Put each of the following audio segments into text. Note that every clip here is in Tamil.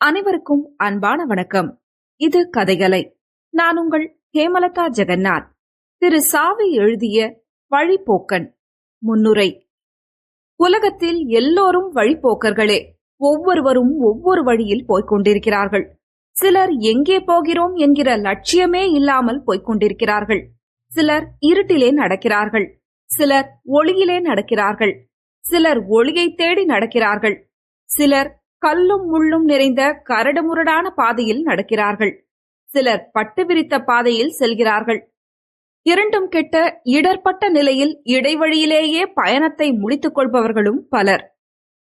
அனைவருக்கும் அன்பான வணக்கம். இது கதைகளை. நான் உங்கள் ஹேமலதா ஜெகநாத். திரு சாவி எழுதிய வழிப்போக்கன். முன்னுரை. உலகத்தில் எல்லோரும் வழிப்போக்கர்களே. ஒவ்வொருவரும் ஒவ்வொரு வழியில் போய்கொண்டிருக்கிறார்கள். சிலர் எங்கே போகிறோம் என்கிற லட்சியமே இல்லாமல் போய்கொண்டிருக்கிறார்கள். சிலர் இருட்டிலே நடக்கிறார்கள். சிலர் ஒளியிலே நடக்கிறார்கள். சிலர் ஒளியை தேடி நடக்கிறார்கள். சிலர் கல்லும் முள்ளும் நிறைந்த கரடுமுரடான பாதையில் நடக்கிறார்கள். சிலர் பட்டு விரித்த பாதையில் செல்கிறார்கள். இரண்டும் கெட்ட இடர்பட்ட நிலையில் இடைவழியிலேயே பயணத்தை முடித்துக் கொள்பவர்களும் பலர்.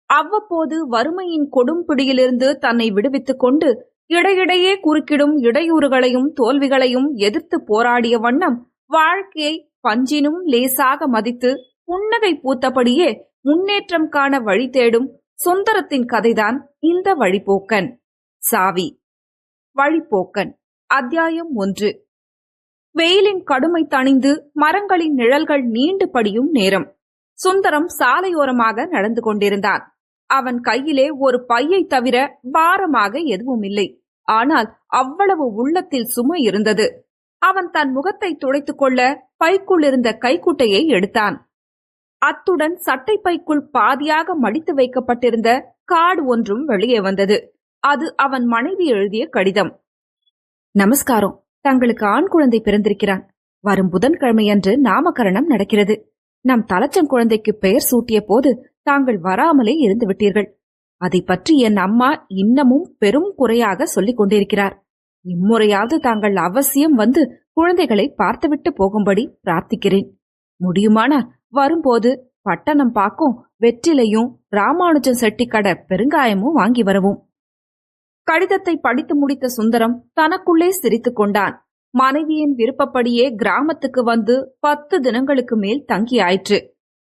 அவ்வப்போது வறுமையின் கொடும்பிடியிலிருந்து தன்னை விடுவித்துக் கொண்டு இடையிடையே குறுக்கிடும் இடையூறுகளையும் தோல்விகளையும் எதிர்த்து போராடிய வண்ணம் வாழ்க்கையை பஞ்சினும் லேசாக மதித்து புன்னகை பூத்தபடியே முன்னேற்றம் காண வழி தேடும் சுந்தரத்தின் கதைதான் இந்த வழிப்போக்கன். சாவி. வழிப்போக்கன். அத்தியாயம் 1. வெயிலின் கடுமை தணிந்து மரங்களின் நிழல்கள் நீண்டு படியும் நேரம். சுந்தரம் சாலையோரமாக நடந்து கொண்டிருந்தான். அவன் கையிலே ஒரு பையை தவிர பாரமாக எதுவும் இல்லை. ஆனால் அவ்வளவு உள்ளத்தில் சுமை இருந்தது. அவன் தன் முகத்தை துடைத்துக் கொள்ள பைக்குள் இருந்த கைக்குட்டையை எடுத்தான். அத்துடன் சட்டை பைக்குள் பாதியாக மடித்து வைக்கப்பட்டிருந்த கார்டு ஒன்றும் வெளியே வந்தது. அது அவன் மனைவி எழுதிய கடிதம். நமஸ்காரம். தங்களுக்கு ஆண் குழந்தை பிறந்திருக்கிறான். வரும் புதன்கிழமையன்று நாமகரணம் நடக்கிறது. நம் தலச்சன் குழந்தைக்கு பெயர் சூட்டிய போது தாங்கள் வராமலே இருந்து விட்டீர்கள். அதை பற்றி என் அம்மா இன்னமும் பெரும் குறையாக சொல்லிக் கொண்டிருக்கிறார். இம்முறையாவது தாங்கள் அவசியம் வந்து குழந்தைகளை பார்த்துவிட்டு போகும்படி பிரார்த்திக்கிறேன். முடியுமானால் வரும்போது பட்டணம் பாக்கும் வெற்றிலையும் ராமானுஜன் செட்டி கடை பெருங்காயமும் வாங்கி வரவும். கடிதத்தை படித்து முடித்த சுந்தரம் தனக்குள்ளே சிரித்துக் கொண்டான். மனைவியின் விருப்பப்படியே கிராமத்துக்கு வந்து 10 தினங்களுக்கு மேல் தங்கியாயிற்று.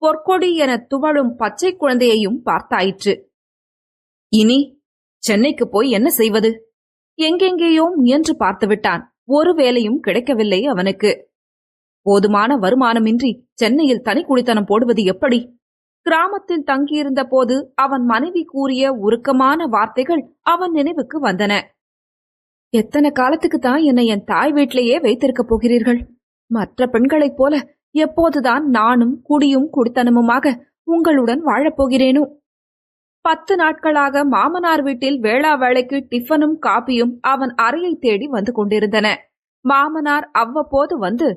பொற்கொடி என துவளும் பச்சை குழந்தையையும் பார்த்தாயிற்று. இனி சென்னைக்கு போய் என்ன செய்வது? எங்கெங்கேயோ முயன்று பார்த்துவிட்டான். ஒரு வேலையும் கிடைக்கவில்லை அவனுக்கு. போதுமான வருமானமின்றி சென்னையில் தனி குடித்தனம் போடுவது எப்படி? கிராமத்தில் தங்கியிருந்த போது அவன் மனைவி கூறிய உருக்கமான வார்த்தைகள் அவன் நினைவுக்கு வந்தன. எத்தனை காலத்துக்கு தான் என்னை என் தாய் வீட்டிலேயே வைத்திருக்க போகிறீர்கள்? மற்ற பெண்களைப் போல எப்போதுதான் நானும் குடியும் குடித்தனமுமாக உங்களுடன் வாழப்போகிறேனோ? 10 நாட்களாக மாமனார் வீட்டில் வேளா வேளைக்கு டிஃபனும் காப்பியும் அவன் அறையை தேடி வந்து கொண்டிருந்தன. மாமனார் அவ்வப்போது வந்து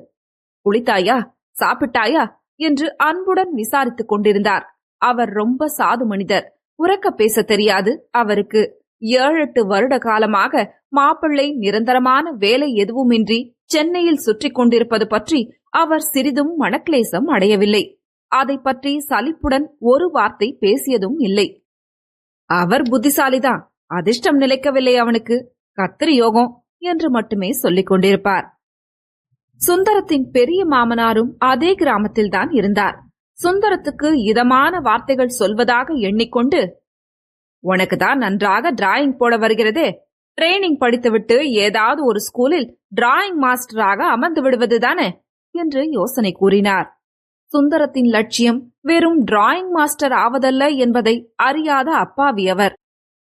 குளித்தாயா, சாப்பிட்டாயா என்று அன்புடன் விசாரித்துக் கொண்டிருந்தார். அவர் ரொம்ப சாது மனிதர். உரக்க பேச தெரியாது அவருக்கு. 7-8 வருட காலமாக மாப்பிள்ளை நிரந்தரமான வேலை எதுவுமின்றி சென்னையில் சுற்றி கொண்டிருப்பது பற்றி அவர் சிறிதும் மனக்லேசம் அடையவில்லை. அதை பற்றி சலிப்புடன் ஒரு வார்த்தை பேசியதும் இல்லை. அவர் புத்திசாலிதான், அதிர்ஷ்டம் நிலைக்கவில்லை அவனுக்கு, கத்திரி யோகம் என்று மட்டுமே சொல்லிக் கொண்டிருப்பார். சுந்தரத்தின் பெரிய மாமனாரும் அதே கிராமத்தில்தான் இருந்தார். சுந்தரத்துக்கு இதமான வார்த்தைகள் சொல்வதாக எண்ணிக்கொண்டு, உனக்கு தான் நன்றாக டிராயிங் போட வருகிறதே, ட்ரெயினிங் படித்துவிட்டு ஏதாவது ஒரு ஸ்கூலில் டிராயிங் மாஸ்டராக அமர்ந்து விடுவதுதானே என்று யோசனை கூறினார். சுந்தரத்தின் லட்சியம் வெறும் டிராயிங் மாஸ்டர் ஆவதல்ல என்பதை அறியாத அப்பாவி அவர்.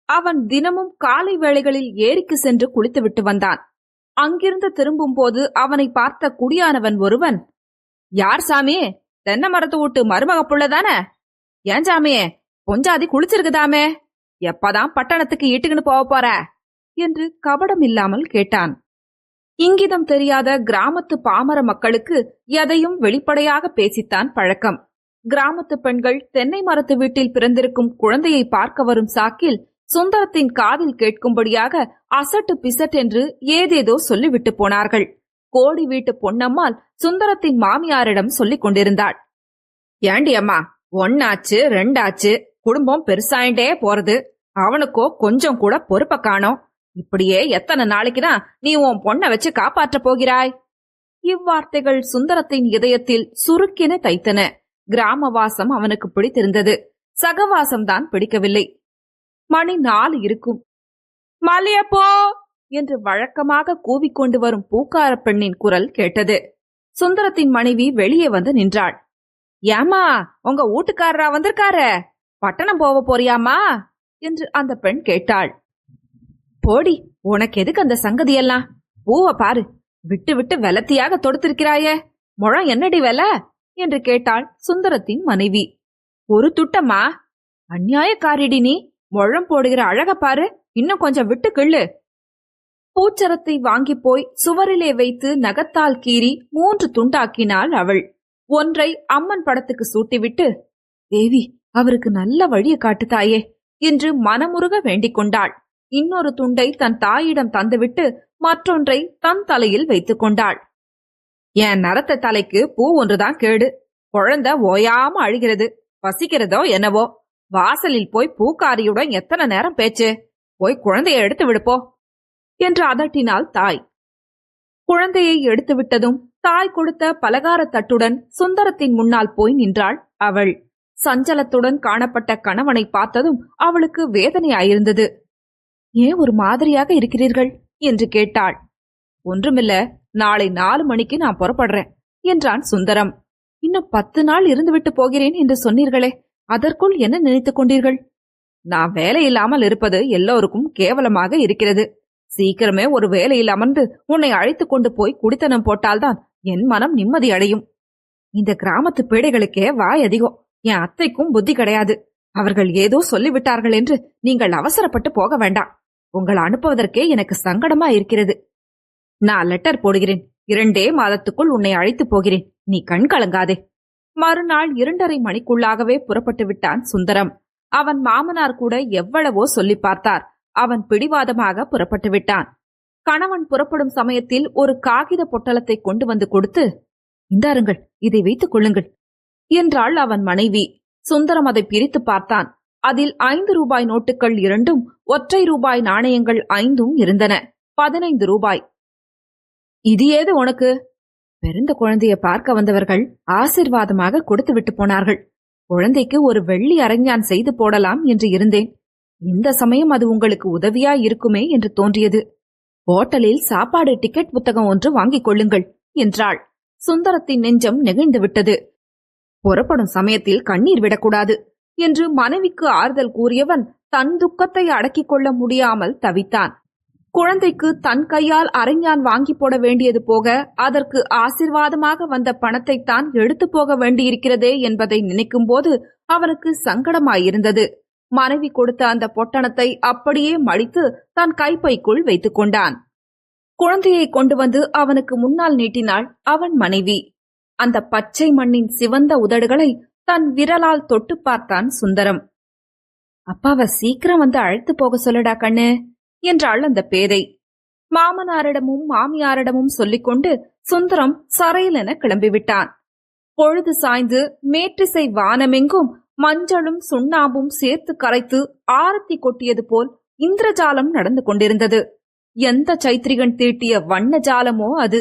அவன் தினமும் காலை வேளைகளில் ஏரிக்கு சென்று குளித்துவிட்டு வந்தான். அங்கிருந்து திரும்பும் போது அவனை பார்த்த குடியானவன் ஒருவன், யார் சாமியே, தென்னை மரத்து விட்டு மருமக புள்ளதானே? ஏன் சாமியே, பொஞ்சாதி குளிச்சிருக்குதாமே, எப்பதான் பட்டணத்துக்கு ஈட்டுக்குன்னு போக போற என்று கபடம் இல்லாமல் கேட்டான். இங்கிதம் தெரியாத கிராமத்து பாமர மக்களுக்கு எதையும் வெளிப்படையாக பேசித்தான் பழக்கம். கிராமத்து பெண்கள் தென்னை மரத்து வீட்டில் பிறந்திருக்கும் குழந்தையை பார்க்க வரும் சாக்கில் சுந்தரத்தின் காதில் கேட்கும்படியாக அசட்டு பிசட் என்று ஏதேதோ சொல்லிவிட்டு போனார்கள். கோடி வீட்டு பொன்னம்மாள் சுந்தரத்தின் மாமியாரிடம் சொல்லிக் கொண்டிருந்தாள். ஏண்டி அம்மா, 1 ஆச்சு 2 ஆச்சு, குடும்பம் பெருசாயிண்டே போறது, அவனுக்கோ கொஞ்சம் கூட பொறுப்ப காணோம். இப்படியே எத்தனை நாளைக்குதான் நீ உன் பொண்ணை வச்சு காப்பாற்ற போகிறாய்? இவ்வார்த்தைகள் சுந்தரத்தின் இதயத்தில் சுருக்கென தைத்தன. கிராமவாசம் அவனுக்கு பிடித்திருந்தது, சகவாசம்தான் பிடிக்கவில்லை. மணி 4 இருக்கும். மல்லியப்போ என்று வழக்கமாக கூவிக்கொண்டு வரும் பூக்கார பெண்ணின் குரல் கேட்டது. சுந்தரத்தின் மனைவி வெளியே வந்து நின்றாள். ஏமா, உங்க வீட்டுக்காரரா வந்திருக்காரு? பட்டணம் போக போறியாமா என்று அந்த பெண் கேட்டாள். போடி, உனக்கு எதுக்கு அந்த சங்கதியெல்லாம்? பூவ பாரு, விட்டு விட்டு வெலத்தியாக தொடுத்திருக்கிறாயே, முழம் என்னடி வெல என்று கேட்டாள் சுந்தரத்தின் மனைவி. ஒரு துட்டம்மா. அந்நியாயக்காரிடி நீ, முழம் போடுகிற அழக பாரு, இன்னும் கொஞ்சம் விட்டு கிள்ளு. பூச்சரத்தை வாங்கி போய் சுவரிலே வைத்து நகத்தால் கீறி 3 துண்டாக்கினாள் அவள். ஒன்றை அம்மன் படத்துக்கு சூட்டிவிட்டு, தேவி, அவருக்கு நல்ல வழியை காட்டுத்தாயே என்று மனமுருக வேண்டிக் கொண்டாள். இன்னொரு துண்டை தன் தாயிடம் தந்துவிட்டு மற்றொன்றை தன் தலையில் வைத்துக் கொண்டாள். என் நரத்த தலைக்கு பூ ஒன்றுதான் கேடு. குழந்தை ஓயாம அழுகிறது, பசிக்கிறதோ என்னவோ. வாசலில் போய் பூக்காரியுடன் எத்தனை நேரம் பேச்சு? போய் குழந்தையை எடுத்து விடுப்போ என்று அதட்டினாள் தாய். குழந்தையை எடுத்து விட்டதும் தாய் கொடுத்த பலகார தட்டுடன் சுந்தரத்தின் முன்னால் போய் நின்றாள் அவள். சஞ்சலத்துடன் காணப்பட்ட கணவனை பார்த்ததும் அவளுக்கு வேதனையாயிருந்தது. ஏன் ஒரு மாதிரியாக இருக்கிறீர்கள் என்று கேட்டாள். ஒன்றுமில்ல, நாளை 4 மணிக்கு நான் புறப்படுறேன் என்றான் சுந்தரம். இன்னும் 10 நாள் இருந்துவிட்டு போகிறேன் என்று சொன்னீர்களே, அதற்குள் என்ன நினைத்துக் கொண்டீர்கள்? நான் வேலை இல்லாமல் இருப்பது எல்லோருக்கும் கேவலமாக இருக்கிறது. சீக்கிரமே ஒரு வேலையில் அமர்ந்து உன்னை அழைத்து கொண்டு போய் குடித்தனம் போட்டால்தான் என் மனம் நிம்மதி அடையும். இந்த கிராமத்து பீடைகளுக்கே வாய் அதிகம். என் அத்தைக்கும் புத்தி கிடையாது. அவர்கள் ஏதோ சொல்லிவிட்டார்கள் என்று நீங்கள் அவசரப்பட்டு போக வேண்டாம். உங்களை அனுப்புவதற்கே எனக்கு சங்கடமா இருக்கிறது. நான் லெட்டர் போடுகிறேன். 2 மாதத்துக்குள் உன்னை அழைத்து போகிறேன். நீ கண் கலங்காதே. மறுநாள் 2:30 மணிக்குள்ளாகவே புறப்பட்டு விட்டான் சுந்தரம். அவன் மாமனார் கூட எவ்வளவோ சொல்லி பார்த்தார். அவன் பிடிவாதமாக புறப்பட்டு விட்டான். கணவன் புறப்படும் சமயத்தில் ஒரு காகித பொட்டலத்தை கொண்டு வந்து கொடுத்து, இந்தாருங்கள், இதை வைத்துக் கொள்ளுங்கள் என்றாள் அவன் மனைவி. சுந்தரம் அதை பிரித்து பார்த்தான். அதில் 5 ரூபாய் நோட்டுகள் 2ம் ஒற்றை ரூபாய் நாணயங்கள் 5ம் இருந்தன. 15 ரூபாய். இது ஏது உனக்கு? பிறந்த குழந்தையை பார்க்க வந்தவர்கள் ஆசீர்வாதமாக கொடுத்து விட்டு போனார்கள். குழந்தைக்கு ஒரு வெள்ளி அரஞ்சான் செய்து போடலாம் என்று இருந்தேன். இந்த சமயம் அது உங்களுக்கு உதவியா இருக்குமே என்று தோன்றியது. ஹோட்டலில் சாப்பாடு டிக்கெட் புத்தகம் ஒன்று வாங்கிக் கொள்ளுங்கள் என்றாள். சுந்தரத்தின் நெஞ்சம் நெகிழ்ந்து விட்டது. புறப்படும் சமயத்தில் கண்ணீர் விடக்கூடாது என்று மனைவிக்கு ஆறுதல் கூறியவன் தன் துக்கத்தை அடக்கிக் கொள்ள முடியாமல் தவித்தான். குழந்தைக்கு தன் கையால் அரஞ்சான் வாங்கி போட வேண்டியது போக அதற்கு ஆசீர்வாதமாக வந்த பணத்தை தான் எடுத்து போக வேண்டியிருக்கிறதே என்பதை நினைக்கும் போது அவனுக்கு சங்கடமாயிருந்தது. மனைவி கொடுத்த அந்த பொட்டணத்தை அப்படியே மடித்து தன் கைப்பைக்குள் வைத்துக் கொண்டான். குழந்தையை கொண்டு வந்து அவனுக்கு முன்னால் நீட்டினாள் அவன் மனைவி. அந்த பச்சை மண்ணின் சிவந்த உதடுகளை தன் விரலால் தொட்டு பார்த்தான் சுந்தரம். அப்பாவை சீக்கிரம் வந்து அழைத்து போக சொல்லடா கண்ணு என்றாள் அந்த பேதை. மாமனாரிடமும் மாமியாரிடமும் சொல்லிக்கொண்டு சுந்தரம் சரையிலென கிளம்பிவிட்டான். பொழுது சாய்ந்து மேற்றிசை வானமெங்கும் மஞ்சளும் சுண்ணாம்பும் சேர்த்து கரைத்து ஆரத்தி கொட்டியது போல் இந்திரஜாலம் நடந்து கொண்டிருந்தது. எந்த சைத்திரிகன் தீட்டிய வண்ண ஜாலமோ அது.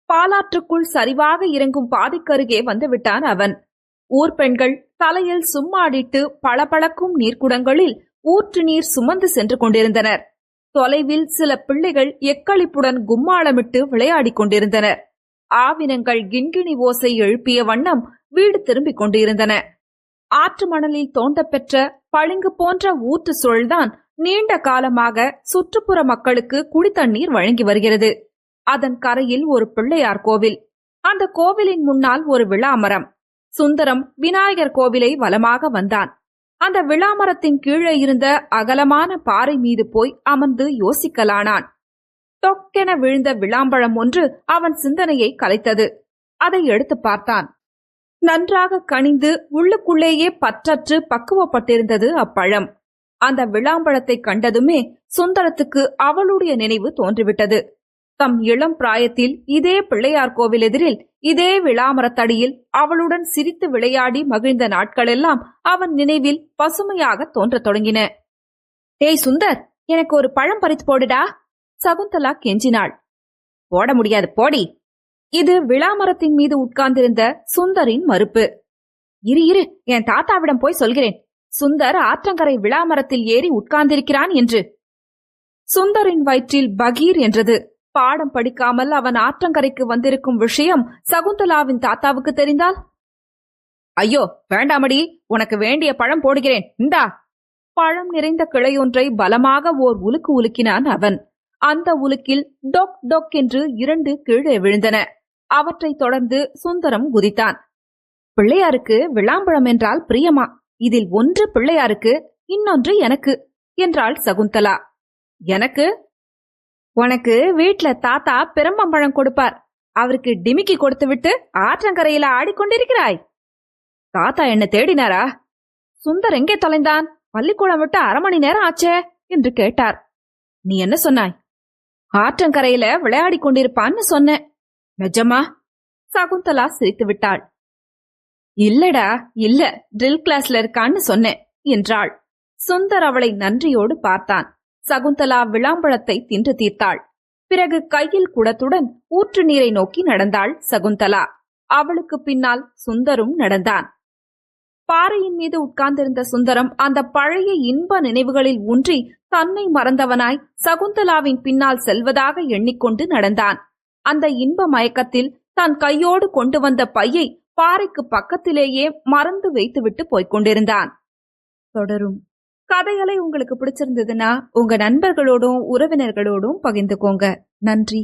பாலாற்றுக்குள் சரிவாக இறங்கும் பாதைக்கருகே வந்துவிட்டான் அவன். ஊர்பெண்கள் தலையில் சும்மாடிட்டு பளபளக்கும் நீர்க்குடங்களில் ஊற்று நீர் சுமந்து சென்று கொண்டிருந்தனர். தொலைவில் சில பிள்ளைகள் எக்களிப்புடன் கும்மாளமிட்டு விளையாடிக் கொண்டிருந்தனர். ஆவினங்கள் கிண்கிணி ஓசை எழுப்பிய வண்ணம் வீடு திரும்பிக் கொண்டிருந்தன. ஆற்று மணலில் தோண்டப்பெற்ற பளிங்கு போன்ற ஊற்று சுழல்தான் நீண்ட காலமாக சுற்றுப்புற மக்களுக்கு குடித்தண்ணீர் வழங்கி வருகிறது. அதன் கரையில் ஒரு பிள்ளையார் கோவில். அந்த கோவிலின் முன்னால் ஒரு விளாமரம். சுந்தரம் விநாயகர் கோவிலை வலமாக வந்தான். அந்த விளாமரத்தின் கீழே இருந்த அகலமான பாறை மீது போய் அமர்ந்து யோசிக்கலானான். தொக்கென விழுந்த விளாம்பழம் ஒன்று அவன் சிந்தனையை கலைத்தது. அதை எடுத்து பார்த்தான். நன்றாக கனிந்து உள்ளுக்குள்ளேயே பற்றற்று பக்குவப்பட்டிருந்தது அப்பழம். அந்த விளாம்பழத்தை கண்டதுமே சுந்தரத்துக்கு அவளுடைய நினைவு தோன்றிவிட்டது. தம் இளம் பிராயத்தில் இதே பிள்ளையார் கோவில் எதிரில் இதே விளாமரத்தடியில் அவளுடன் சிரித்து விளையாடி மகிழ்ந்த நாட்களெல்லாம் அவன் நினைவில் பசுமையாக தோன்றத் தொடங்கின. டேய் சுந்தர், எனக்கு ஒரு பழம் பறித்து போடுடா, சகுந்தலா கெஞ்சினாள். போட முடியாது, போடி. இது விளாமரத்தின் மீது உட்கார்ந்திருந்த சுந்தரின் மறுப்பு. இரு, என் தாத்தாவிடம் போய் சொல்கிறேன். சுந்தர் ஆற்றங்கரை விளாமரத்தில் ஏறி உட்கார்ந்திருக்கிறான் என்று. சுந்தரின் வயிற்றில் பகீர் என்றது. பாடம் படிக்காமல் அவன் ஆற்றங்கரைக்கு வந்திருக்கும் விஷயம் சகுந்தலாவின் தாத்தாவுக்கு தெரிந்தால்? ஐயோ வேண்டாமடி, உனக்கு வேண்டிய பழம் போடுகிறேன், இந்தா பழம் நிறைந்த கிளையொன்றை பலமாக ஓர் உலுக்கு உலுக்கினான் அவன். அந்த உலுக்கில் டொக் டொக் என்று 2 கீழே விழுந்தன. அவற்றைத் தொடர்ந்து சுந்தரம் குதித்தான். பிள்ளையாருக்கு விளாம்பழம் என்றால் பிரியமா, இதில் ஒன்று பிள்ளையாருக்கு, இன்னொன்று எனக்கு என்றாள் சகுந்தலா. எனக்கு? உனக்கு வீட்ல தாத்தா பெரும்பம்பழம் கொடுப்பார், அவருக்கு டிமிக்கி கொடுத்து விட்டு ஆற்றங்கரையில ஆடிக்கொண்டிருக்கிறாய். தாத்தா என்ன தேடினாரா? சுந்தர் எங்கே தொலைந்தான்? பள்ளிக்கூடம் விட்டு 1/2 மணி நேரம் ஆச்சே என்று கேட்டார். நீ என்ன சொன்னாய்? ஆற்றங்கரையில விளையாடி கொண்டிருப்பான்னு சொன்னேன். நிஜமா? சகுந்தலா சிரித்து விட்டாள். இல்லடா இல்ல, ட்ரில் கிளாஸ்ல இருக்கான்னு சொன்னேன் என்றாள். சுந்தர் அவளை நன்றியோடு பார்த்தான். சகுந்தலா விளாம்பழத்தை தின்று தீர்த்தாள். பிறகு கையில் குடத்துடன் ஊற்று நீரை நோக்கி நடந்தாள் சகுந்தலா. அவளுக்கு பின்னால் சுந்தரும் நடந்தான். பாறையின் மீது உட்கார்ந்திருந்த சுந்தரம் அந்த பழைய இன்ப நினைவுகளில் ஊன்றி தன்னை மறந்தவனாய் சகுந்தலாவின் பின்னால் செல்வதாக எண்ணிக்கொண்டு நடந்தான். அந்த இன்ப மயக்கத்தில் தான் கையோடு கொண்டு வந்த பையை பாறைக்கு பக்கத்திலேயே மறந்து வைத்துவிட்டு போய்க் கொண்டிருந்தான். தொடரும். கதைகளை உங்களுக்கு பிடிச்சிருந்ததுன்னா உங்க நண்பர்களோடும் உறவினர்களோடும் பகிர்ந்துக்கோங்க. நன்றி.